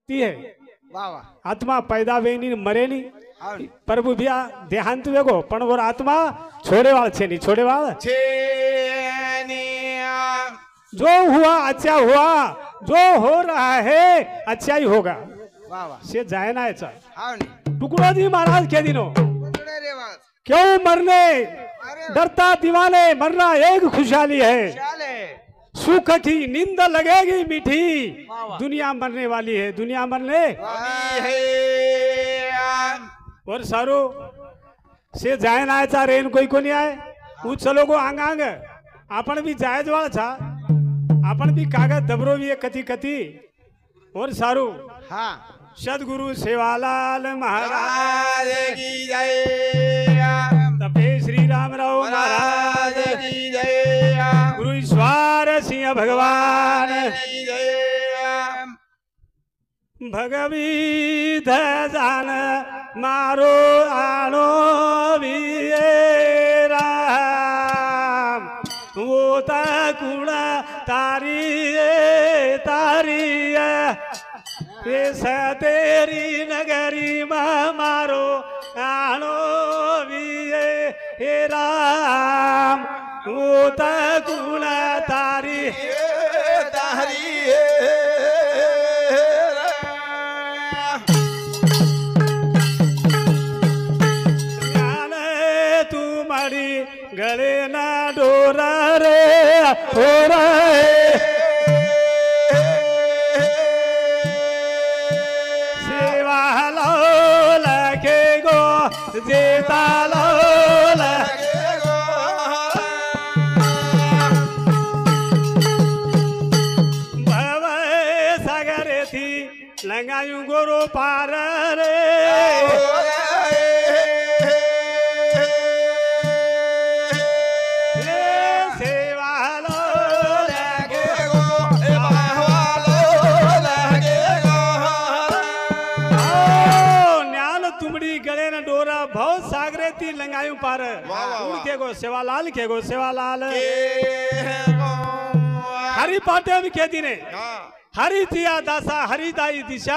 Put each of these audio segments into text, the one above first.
ती है वाह वाह आत्मा पैदा वेनी मरे नहीं हाँ प्रभु भैया देहांत वेगो पण वो आत्मा छोड़े वाल छे नहीं छोड़े वाल जो हुआ अच्छा हुआ जो हो रहा है अच्छा ही होगा वाह वाह से जाए ना ऐसा हाँ नहीं टुकड़ो जी महाराज के दिनों टुकड़े रे वाह क्यों मरने अरे डरता दीवाने मरना एक खुशहाली है चाले सुख की नींद लगेगी मीठी वाह वाह। दुनिया मरने वाली है दुनिया मरने और सारो से जाए ना आयचा रेन कोई कोणी आहे उचलो गो आंग आंग आपण भी जायज वाळ छा आपण भी कागद दबरो भी कथी कथी और सारू हाँ सदगुरु सेवालाल महाराज महाराज की जय तपे श्री रामराव महाराज महाराज की जय गुरु ईश्वर सिंह भगवान की जय भगवीत जान मारो आनो राम वो कुड़ा तारी तेरी नगरी मारो आनो राम वो कुड़ा तारी तुम्हारी गले ना डोरा रे हो रहे सेवा लो लगे गो जेता लो भव सागर थी लंगायू गोरो पार रे बहुत सागरे थी लंगायू पार के गो सेवालाल के गो सेवालाल हरि पाटे भी के दिने हरि दिया दासा हरि दाई दिशा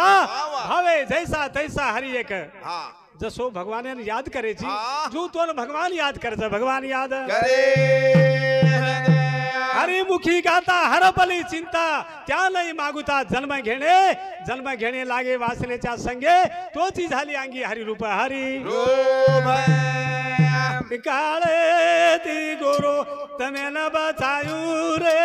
हवे जैसा तैसा हरि एक जसो भगवान ने याद करे जी जो तो भगवान याद करे भगवान याद हरि मुखी गाता हर पली चिंता त्या नाही मागुता जन्म घेणे लागे वासनेच्या संगे तोची झाली अंगी हरि रूप हरि काळे ती गुरु तमे न बचायू रे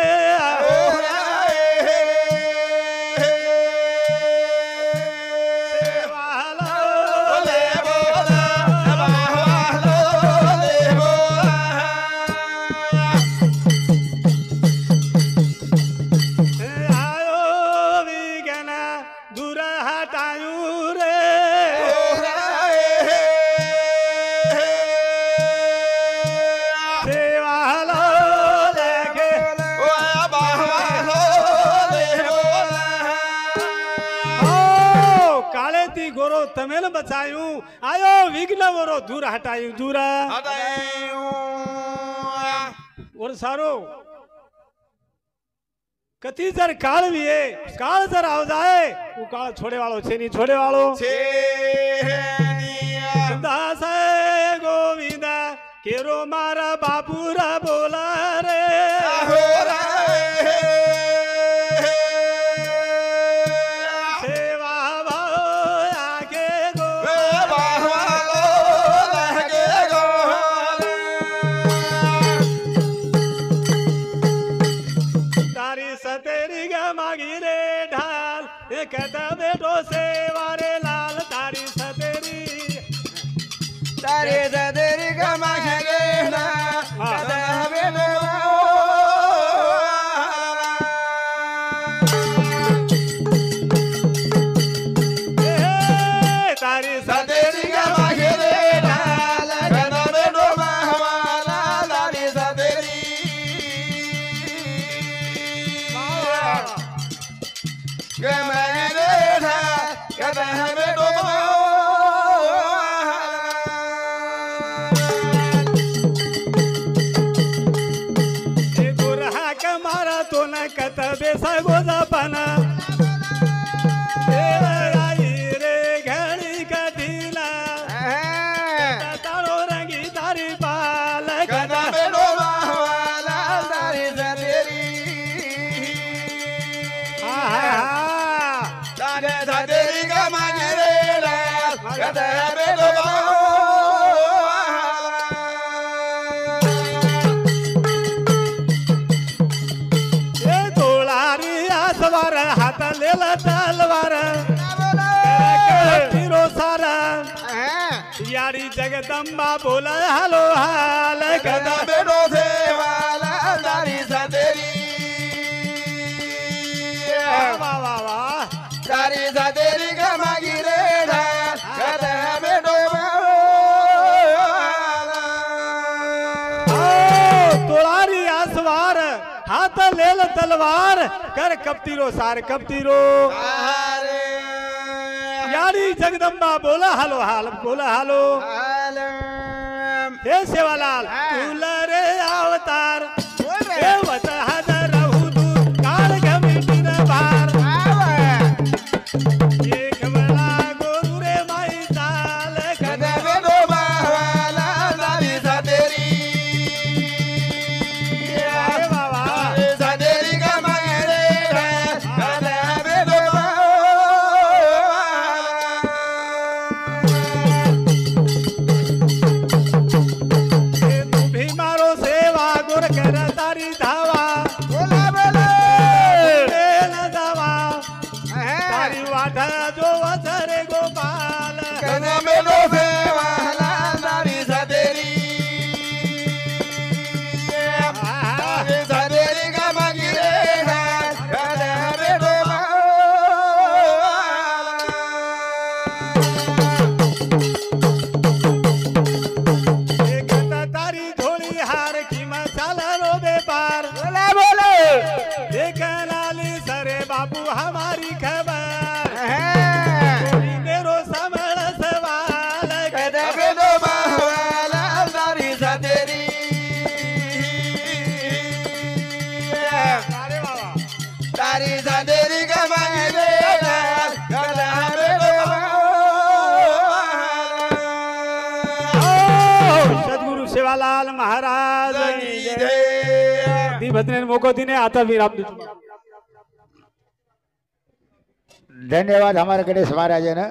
तमेल बचायू आयो विघ्न वरो दूर हटायू दूर और सारो कति जर काल भी है काल जर आओ जाए वो काल छोड़े वालों छे नहीं छोड़े वालों दास गोविंदा केरो मारा बापूरा बोला रे कहता बेटो से वारे लाल तारी सतेरी गमा ना कहता बेटो तारी सतेरी गमा लाल कहता बेटो हमारा तारी सतेरी गमा कमारा तो न कत बेसा गोजा पाना मागे सातेरी का मागे रे कदा बेडो ए तोळारी आसवार हात लेला तलवार तिरो सारा यारी जगदंबा बोल हालो हाल कदा कदा बेडो सेवाला दारी सातेरी वा वा वा दारी सातेरी का मागे रे कदा बेडो तोळारी आसवार हात लेल तलवार कर कपतीरो सार कपतीरो यारी जगदंबा बोला हालो हाल बोला हालो हे सेवालाल तुला रे अवतार हे वत हजर रहू तू काळ घमिटीन भार एक वेळा गोरू रे माई चाल कदा बेडो बावाला दारी सातेरी अरे बाबा सातेरी का मागे रे कदा बेडो हे तू भी मारो सेवा गुर कर तारी धावा बोला बोला न जावा तारी वाट जो वसरे गोपाल कदा बेडो सेवाला दारी सातेरी दारी सातेरी का मागे रे कदा बेडो एक तारी झोळी हार किंवा चाला रो बेपार बोला बोला एक लाली सरे बापू हमारी खबर मेरो समळ सवाल कदा बेडो बावाला दारी सातेरी अरे बाबा दारी सातेरी का मागे रे कदा बेडो सद्गुरु सेवालाल महाराज की जय. दी भद्रेन मोको दिने आता विराम देतो धन्यवाद हमारे गणेश महाराज है ना